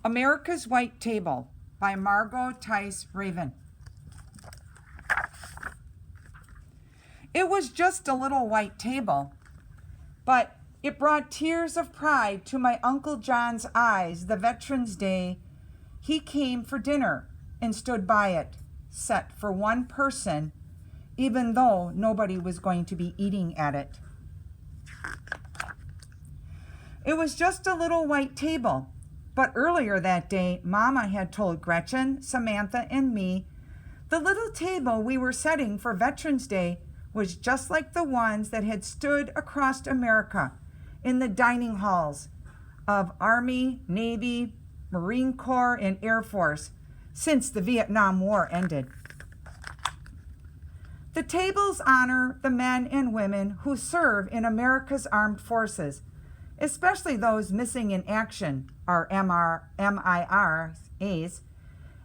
America's White Table by Margot Tice Raven. It was just a little white table, but it brought tears of pride to my Uncle John's eyes the Veterans Day. He came for dinner and stood by it, set for one person, even though nobody was going to be eating at it. It was just a little white table, but earlier that day, Mama had told Gretchen, Samantha, and me the little table we were setting for Veterans Day was just like the ones that had stood across America in the dining halls of Army, Navy, Marine Corps, and Air Force since the Vietnam War ended. The tables honor the men and women who serve in America's armed forces, especially those missing in action, our MIRAs,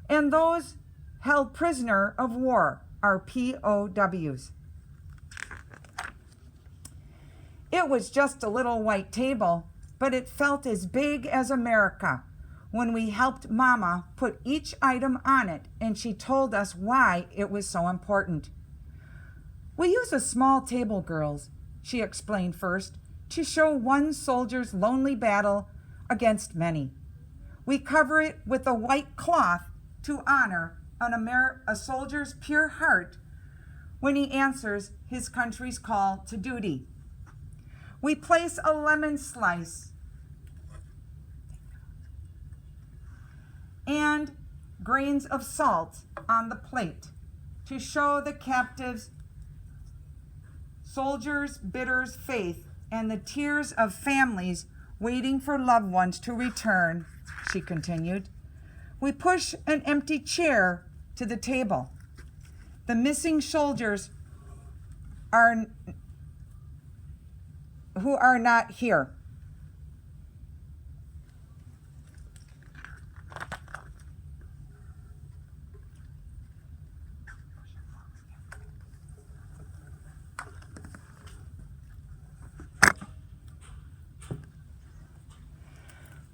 and those held prisoner of war, our POWs. It was just a little white table, but it felt as big as America when we helped Mama put each item on it, and she told us why it was so important. We use a small table, girls, she explained first, to show one soldier's lonely battle against many. We cover it with a white cloth to honor a soldier's pure heart when he answers his country's call to duty. We place a lemon slice and grains of salt on the plate to show the captives, soldiers' bitter faith and the tears of families waiting for loved ones to return, she continued. We push an empty chair to the table. The missing soldiers who are not here.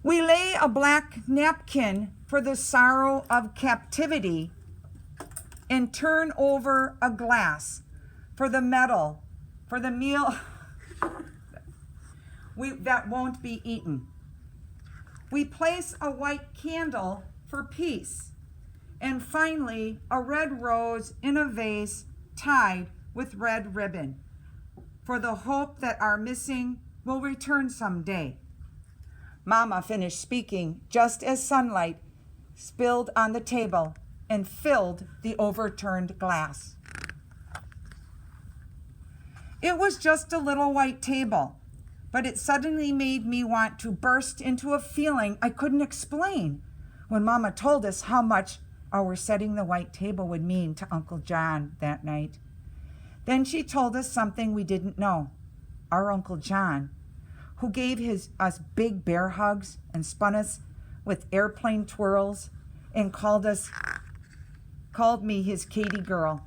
We lay a black napkin for the sorrow of captivity and turn over a glass for the meal that won't be eaten. We place a white candle for peace, and finally a red rose in a vase tied with red ribbon for the hope that our missing will return someday. Mama finished speaking just as sunlight spilled on the table and filled the overturned glass. It was just a little white table, but it suddenly made me want to burst into a feeling I couldn't explain when Mama told us how much our setting the white table would mean to Uncle John that night. Then she told us something we didn't know. Our Uncle John, who gave us big bear hugs and spun us with airplane twirls and called me his Katie girl,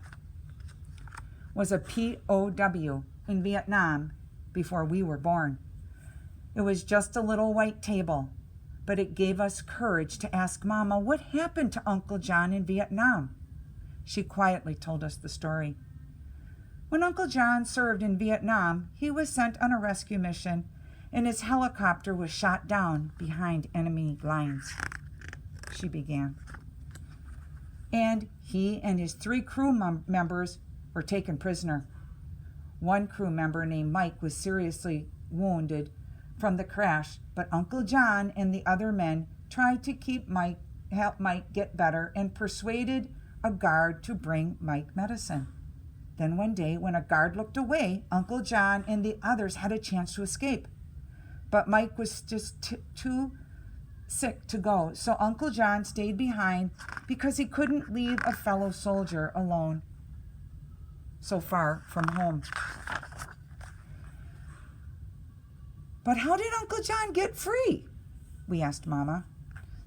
was a POW in Vietnam before we were born. It was just a little white table, but it gave us courage to ask Mama what happened to Uncle John in Vietnam. She quietly told us the story. When Uncle John served in Vietnam, he was sent on a rescue mission, and his helicopter was shot down behind enemy lines, she began. And he and his 3 crew members were taken prisoner. One crew member named Mike was seriously wounded from the crash, but Uncle John and the other men tried to help Mike get better and persuaded a guard to bring Mike medicine. Then one day, when a guard looked away, Uncle John and the others had a chance to escape. But Mike was just too sick to go, so Uncle John stayed behind because he couldn't leave a fellow soldier alone so far from home. But how did Uncle John get free? We asked Mama.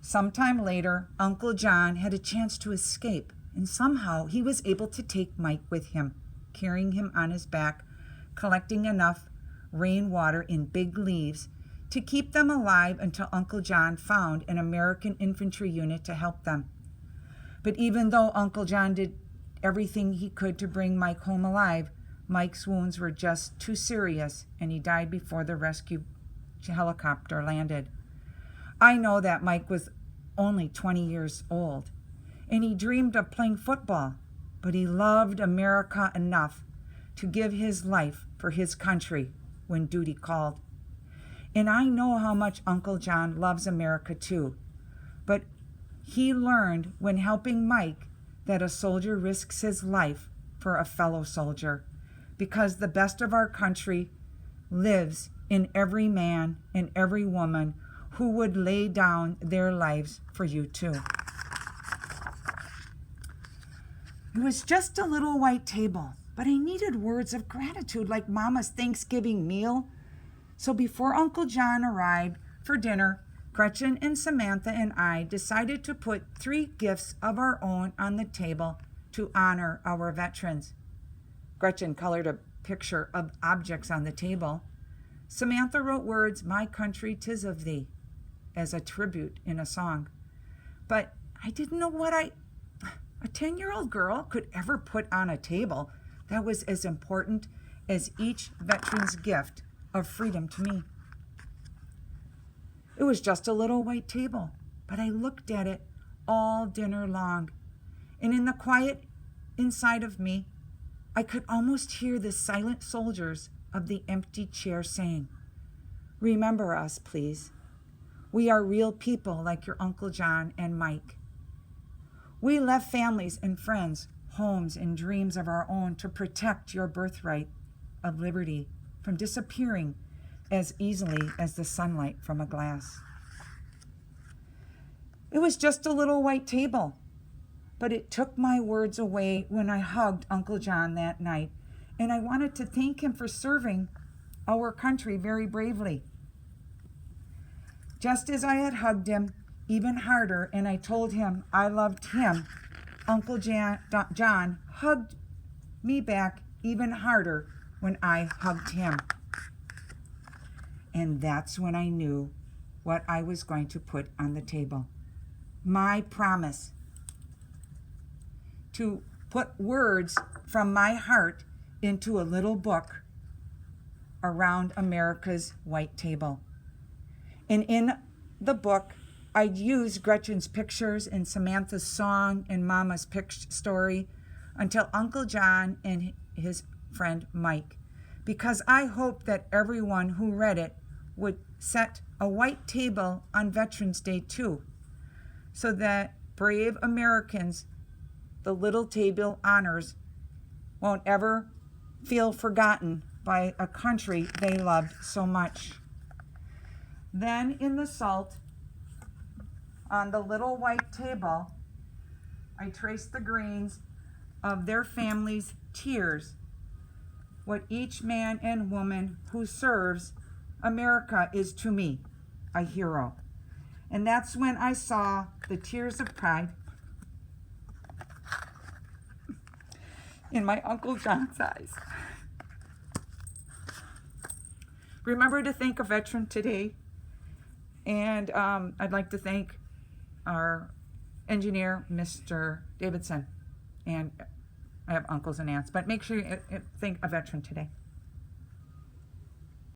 Sometime later, Uncle John had a chance to escape, and somehow he was able to take Mike with him, carrying him on his back, collecting enough rainwater in big leaves to keep them alive until Uncle John found an American infantry unit to help them. But even though Uncle John did everything he could to bring Mike home alive, Mike's wounds were just too serious, and he died before the rescue helicopter landed. I know that Mike was only 20 years old, and he dreamed of playing football, but he loved America enough to give his life for his country when duty called. And I know how much Uncle John loves America too, but he learned when helping Mike that a soldier risks his life for a fellow soldier, because the best of our country lives in every man and every woman who would lay down their lives for you too. It was just a little white table, but I needed words of gratitude like Mama's Thanksgiving meal. So before Uncle John arrived for dinner, Gretchen and Samantha and I decided to put 3 gifts of our own on the table to honor our veterans. Gretchen colored a picture of objects on the table. Samantha wrote words, "My country, 'tis of thee," as a tribute in a song. But I didn't know what a 10-year-old girl could ever put on a table that was as important as each veteran's gift of freedom to me. It was just a little white table, but I looked at it all dinner long. And in the quiet inside of me, I could almost hear the silent soldiers of the empty chair saying, "Remember us, please. We are real people like your Uncle John and Mike. We left families and friends, homes and dreams of our own to protect your birthright of liberty from disappearing as easily as the sunlight from a glass." It was just a little white table, but it took my words away when I hugged Uncle John that night, and I wanted to thank him for serving our country very bravely. Just as I had hugged him even harder and I told him I loved him, Uncle John hugged me back even harder when I hugged him. And that's when I knew what I was going to put on the table. My promise to put words from my heart into a little book around America's white table. And in the book, I'd use Gretchen's pictures and Samantha's song and Mama's story until Uncle John and his friend Mike, because I hoped that everyone who read it would set a white table on Veterans Day too, so that brave Americans the little table honors won't ever feel forgotten by a country they loved so much. Then in the salt on the little white table, I traced the grains of their families' tears, what each man and woman who serves America is to me, a hero. And that's when I saw the tears of pride in my Uncle John's eyes. Remember to thank a veteran today. And I'd like to thank our engineer, Mr. Davidson. And I have uncles and aunts, but make sure you thank a veteran today.